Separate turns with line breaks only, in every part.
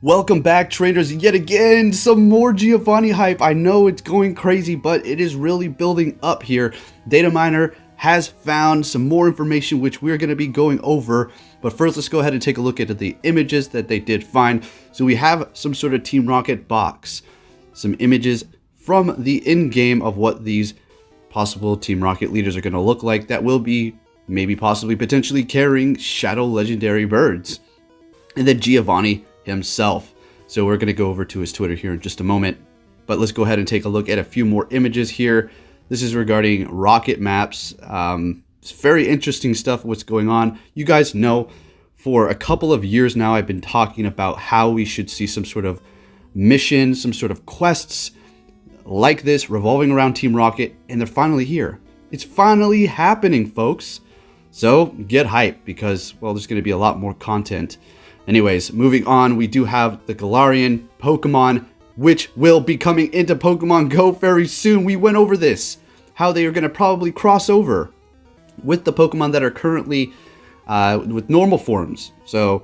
Welcome back, trainers, yet again, some more Giovanni hype. I know it's going crazy, but it is really building up here. Data Miner has found some more information, which we're going to be going over. But first, let's go ahead and take a look at the images that they did find. So we have some sort of Team Rocket box, some images from the in-game of what these possible Team Rocket leaders are going to look like that will be maybe possibly potentially carrying Shadow Legendary birds. And then Giovanni himself. So we're going to go over to his Twitter here in just a moment, but let's go ahead and take a look at a few more images here. This is regarding rocket maps. It's very interesting stuff what's going on. You guys know for a couple of years now I've been talking about how we should see some sort of mission, some sort of quests like this revolving around Team Rocket, and they're finally here. It's finally happening, folks. So get hyped because, well, there's going to be a lot more content. Anyways, moving on, we do have the Galarian Pokemon, which will be coming into Pokemon Go very soon. We went over this, how they are going to probably cross over with the Pokemon that are currently with normal forms. So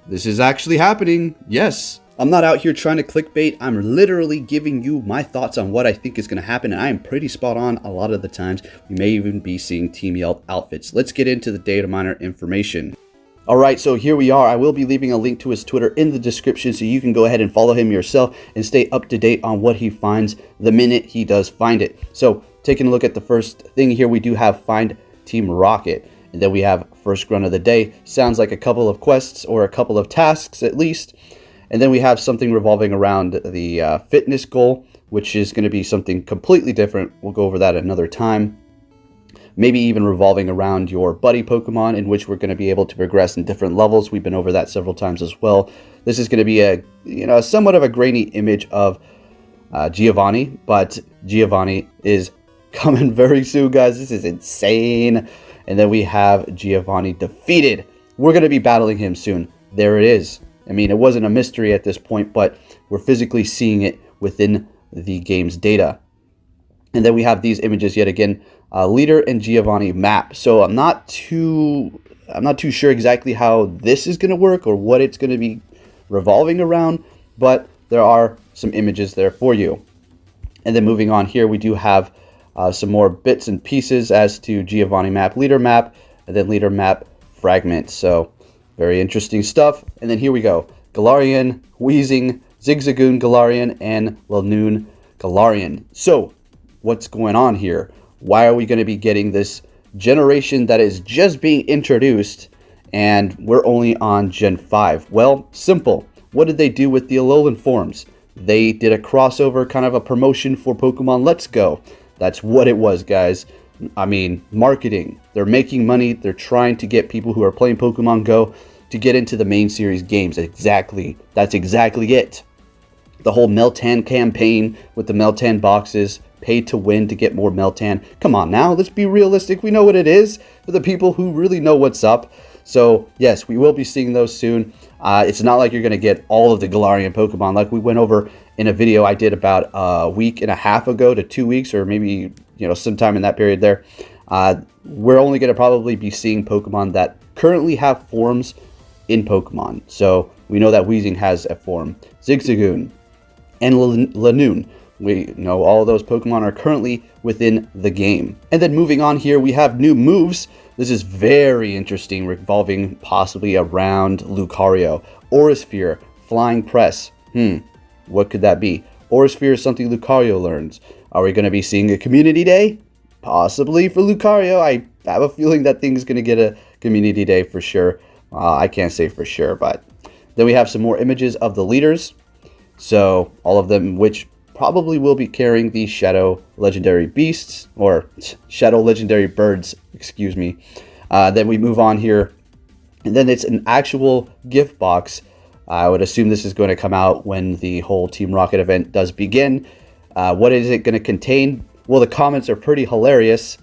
this is actually happening. Yes, I'm not out here trying to clickbait. I'm literally giving you my thoughts on what I think is going to happen, and I am pretty spot on a lot of the times. We may even be seeing Team Yelp outfits. Let's get into the data miner information. Alright, so here we are. I will be leaving a link to his Twitter in the description so you can go ahead and follow him yourself and stay up to date on what he finds the minute he does find it. So, taking a look at the first thing here, we do have Find Team Rocket. And then we have First Grunt of the Day. Sounds like a couple of quests or a couple of tasks at least. And then we have something revolving around the fitness goal, which is going to be something completely different. We'll go over that another time. Maybe even revolving around your buddy Pokemon, in which we're going to be able to progress in different levels. We've been over that several times as well. This is going to be a somewhat of a grainy image of Giovanni, but Giovanni is coming very soon, guys. This is insane. And then we have Giovanni defeated. We're going to be battling him soon. There it is. I mean, it wasn't a mystery at this point, but we're physically seeing it within the game's data. And then we have these images yet again. Leader and Giovanni map. So I'm not too sure exactly how this is going to work or what it's going to be revolving around, but there are some images there for you. And then moving on here, we do have some more bits and pieces as to Giovanni map, leader map, and then leader map fragment. So very interesting stuff. And then here we go. Galarian, Wheezing, Zigzagoon Galarian, and Lanoon Galarian. So what's going on here? Why are we going to be getting this generation that is just being introduced and we're only on Gen 5? Well, simple. What did they do with the Alolan forms? They did a crossover, kind of a promotion for Pokemon Let's Go. That's what it was, guys. I mean, marketing. They're making money. They're trying to get people who are playing Pokemon Go to get into the main series games. Exactly. That's exactly it. The whole Meltan campaign with the Meltan boxes, pay to win to get more Meltan. Come on now, let's be realistic. We know what it is for the people who really know what's up. So yes, we will be seeing those soon. It's not like you're going to get all of the Galarian Pokemon like we went over in a video I did about a week and a half ago to 2 weeks, or maybe sometime in that period there. We're only going to probably be seeing Pokemon that currently have forms in Pokemon. So we know that Wheezing has a form, Zigzagoon, and Lanoon. We know all of those Pokemon are currently within the game. And then moving on here, we have new moves. This is very interesting, revolving possibly around Lucario. Aurasphere, Flying Press. What could that be? Aurasphere is something Lucario learns. Are we going to be seeing a community day? Possibly for Lucario. I have a feeling that thing's going to get a community day for sure. I can't say for sure, but then we have some more images of the leaders. So all of them which probably will be carrying the Shadow Legendary Beasts, or Shadow Legendary Birds, excuse me. Then we move on here, and then it's an actual gift box. I would assume this is going to come out when the whole Team Rocket event does begin. What is it going to contain? Well, the comments are pretty hilarious.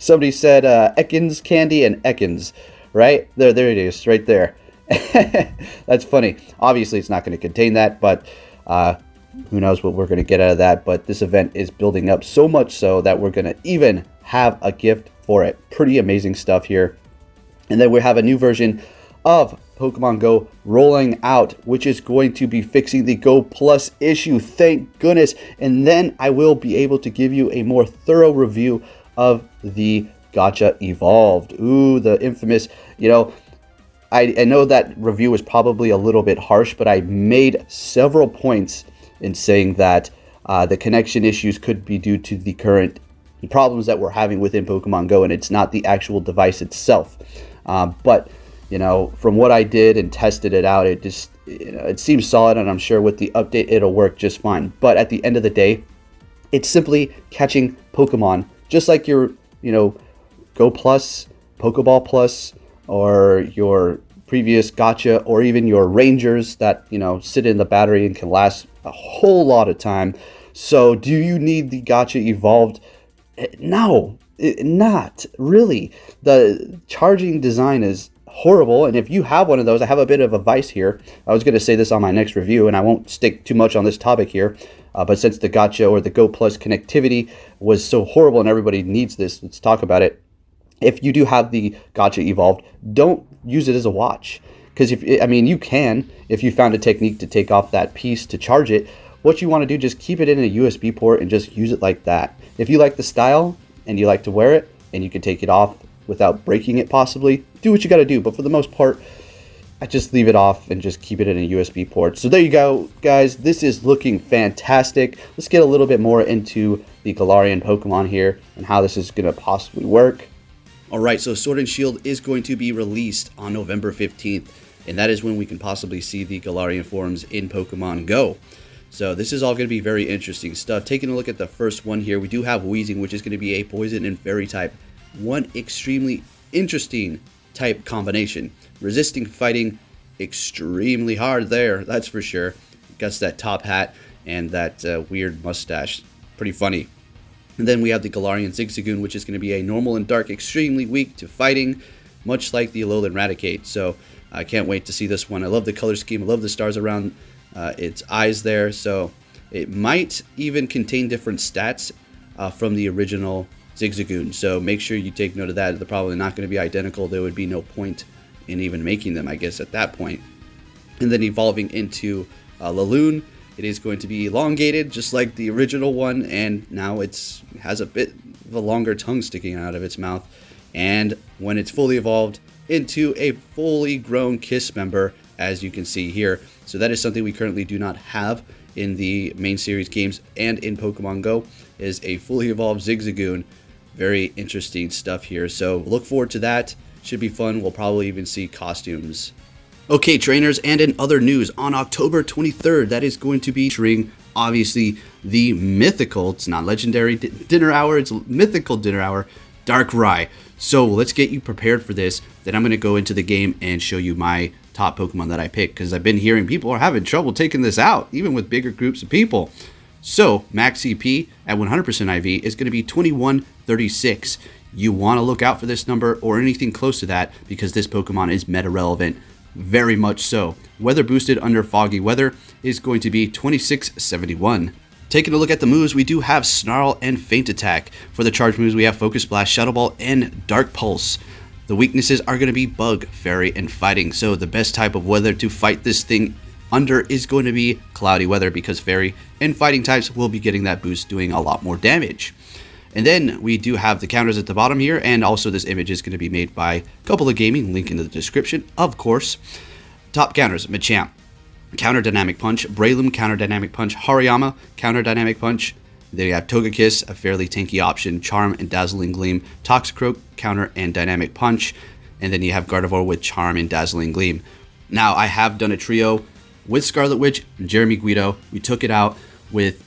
Somebody said Ekans candy and Ekans, right? There it is, right there. That's funny. Obviously, it's not going to contain that, but who knows what we're going to get out of that. But this event is building up so much so that we're going to even have a gift for it. Pretty amazing stuff here. And then we have a new version of Pokemon Go rolling out, which is going to be fixing the Go Plus issue, thank goodness. And then I will be able to give you a more thorough review of the Gacha Evolved. Ooh, the infamous, I know that review was probably a little bit harsh, but I made several points in saying that the connection issues could be due to the current problems that we're having within Pokemon Go, and it's not the actual device itself. But from what I did and tested it out, it just it seems solid, and I'm sure with the update it'll work just fine. But at the end of the day, it's simply catching Pokemon, just like your Go Plus, Pokeball Plus, or your previous Gacha, or even your Rangers that sit in the battery and can last a whole lot of time. So do you need the Gacha Evolved? No, not really. The charging design is horrible, and if you have one of those, I have a bit of advice here. I was going to say this on my next review, and I won't stick too much on this topic here, but since the Gacha or the Go Plus connectivity was so horrible and everybody needs this, let's talk about it. If you do have the Gacha Evolved, don't use it as a watch, because you can, if you found a technique to take off that piece to charge it. What you want to do, just keep it in a USB port and just use it like that. If you like the style and you like to wear it and you can take it off without breaking it possibly, do what you got to do. But for the most part, I just leave it off and just keep it in a USB port. So there you go, guys. This is looking fantastic. Let's get a little bit more into the Galarian Pokemon here and how this is going to possibly work. Alright, so Sword and Shield is going to be released on November 15th, and that is when we can possibly see the Galarian forms in Pokemon Go. So this is all going to be very interesting stuff. Taking a look at the first one here, we do have Wheezing, which is going to be a Poison and Fairy type. One extremely interesting type combination. Resisting fighting extremely hard there, that's for sure. Got that top hat and that weird mustache. Pretty funny. And then we have the Galarian Zigzagoon, which is going to be a normal and dark, extremely weak to fighting, much like the Alolan Raticate. So I can't wait to see this one. I love the color scheme. I love the stars around its eyes there. So it might even contain different stats from the original Zigzagoon. So make sure you take note of that. They're probably not going to be identical. There would be no point in even making them, I guess, at that point. And then evolving into Laloon. It is going to be elongated, just like the original one, and now it has a bit of a longer tongue sticking out of its mouth. And when it's fully evolved into a fully grown Kiss member, as you can see here. So that is something we currently do not have in the main series games and in Pokemon Go, is a fully evolved Zigzagoon. Very interesting stuff here. So look forward to that. Should be fun. We'll probably even see costumes. Okay, trainers, and in other news, on October 23rd, that is going to be featuring, obviously, the mythical, it's not legendary dinner hour, it's mythical dinner hour, Darkrai. So let's get you prepared for this. Then I'm going to go into the game and show you my top Pokemon that I picked, because I've been hearing people are having trouble taking this out, even with bigger groups of people. So max CP at 100% IV is going to be 2136. You want to look out for this number or anything close to that, because this Pokemon is meta relevant. Very much so. Weather boosted under foggy weather is going to be 2671. Taking a look at the moves, we do have Snarl and Feint Attack. For the charge moves, we have Focus Blast, Shadow Ball, and Dark Pulse. The weaknesses are going to be Bug, Fairy, and Fighting. So the best type of weather to fight this thing under is going to be cloudy weather, because Fairy and Fighting types will be getting that boost, doing a lot more damage. And then we do have the counters at the bottom here, and also this image is going to be made by Couple of Gaming, link in the description, of course. Top counters: Machamp, Counter Dynamic Punch; Breloom, Counter Dynamic Punch; Hariyama, Counter Dynamic Punch. Then you have Togekiss, a fairly tanky option; Charm and Dazzling Gleam; Toxicroak, Counter and Dynamic Punch; and then you have Gardevoir with Charm and Dazzling Gleam. Now, I have done a trio with Scarlet Witch and Jeremy Guido. We took it out with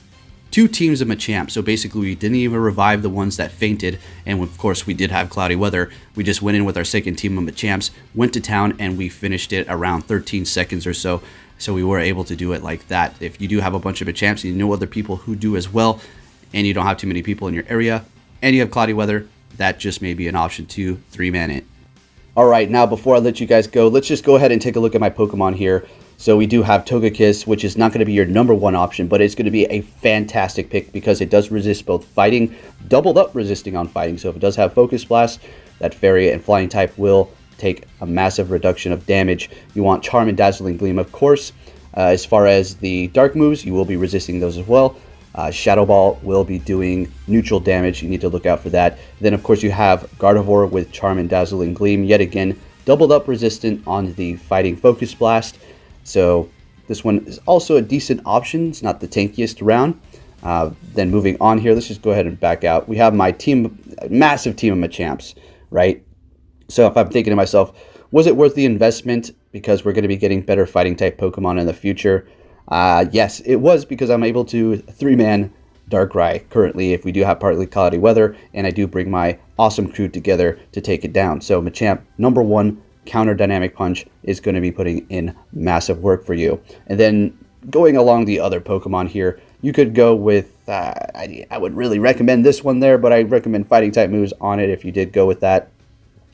2 teams of Machamp, so basically we didn't even revive the ones that fainted, and of course we did have cloudy weather. We just went in with our second team of Machamps, went to town, and we finished it around 13 seconds or so, so we were able to do it like that. If you do have a bunch of Machamps and you know other people who do as well, and you don't have too many people in your area, and you have cloudy weather, that just may be an option to 3-man it. Alright, now before I let you guys go, let's just go ahead and take a look at my Pokemon here. So we do have Togekiss, which is not going to be your #1 option, but it's going to be a fantastic pick because it does resist both fighting, doubled up resisting on fighting. So if it does have Focus Blast, that Fairy and Flying type will take a massive reduction of damage. You want Charm and Dazzling Gleam, of course. As far as the dark moves, you will be resisting those as well. Shadow Ball will be doing neutral damage. You need to look out for that. Then, of course, you have Gardevoir with Charm and Dazzling Gleam. Yet again, doubled up resistant on the Fighting Focus Blast. So this one is also a decent option. It's not the tankiest round. Then moving on here, let's just go ahead and back out. We have my team, massive team of Machamps, right? So if I'm thinking to myself, was it worth the investment because we're going to be getting better fighting type Pokemon in the future? Yes, it was, because I'm able to 3-man Darkrai currently if we do have partly cloudy weather, and I do bring my awesome crew together to take it down. So Machamp number 1 counter dynamic punch is going to be putting in massive work for you. And then going along the other Pokemon here, you could go with, I would really recommend this one there, but I recommend fighting type moves on it if you did go with that.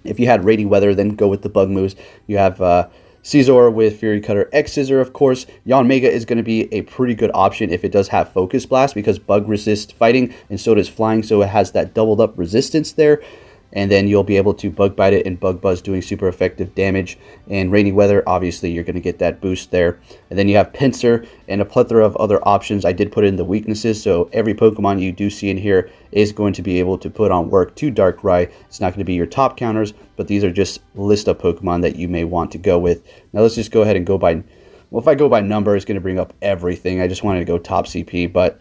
If you had Rainy Weather, then go with the bug moves. You have Scizor with Fury Cutter, X Scissor, of course. Yanmega is going to be a pretty good option if it does have Focus Blast, because bug resists fighting and so does flying, so it has that doubled up resistance there. And then you'll be able to Bug Bite it and Bug Buzz, doing super effective damage. And Rainy Weather, obviously, you're going to get that boost there. And then you have Pinsir and a plethora of other options. I did put in the weaknesses, so every Pokemon you do see in here is going to be able to put on work to Darkrai. It's not going to be your top counters, but these are just list of Pokemon that you may want to go with. Now let's just go ahead and go by, well, if I go by number, it's going to bring up everything. I just wanted to go top CP, but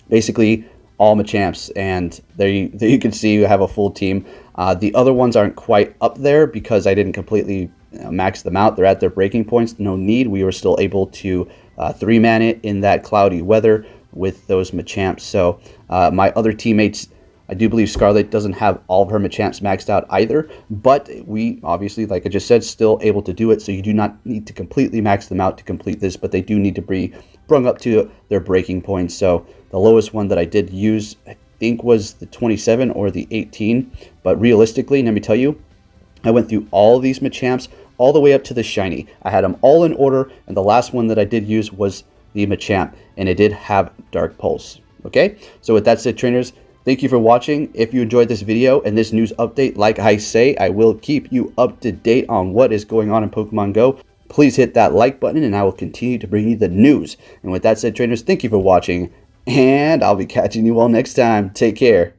basically all Machamps, and there you can see you have a full team. The other ones aren't quite up there because I didn't completely max them out. They're at their breaking points. No need. We were still able to 3-man it in that cloudy weather with those Machamps. So my other teammates, I do believe Scarlet doesn't have all of her Machamps maxed out either, but we obviously, like I just said, still able to do it. So you do not need to completely max them out to complete this, but they do need to be brung up to their breaking points. So the lowest one that I did use, I think, was the 27 or the 18, but realistically, let me tell you, I went through all these Machamps all the way up to the shiny. I had them all in order, and the last one that I did use was the Machamp, and it did have Dark Pulse. Okay, so with that said, trainers, thank you for watching. If you enjoyed this video and this news update, like I say, I will keep you up to date on what is going on in Pokemon Go. Please hit that like button, and I will continue to bring you the news. And with that said, trainers, thank you for watching, and I'll be catching you all next time. Take care.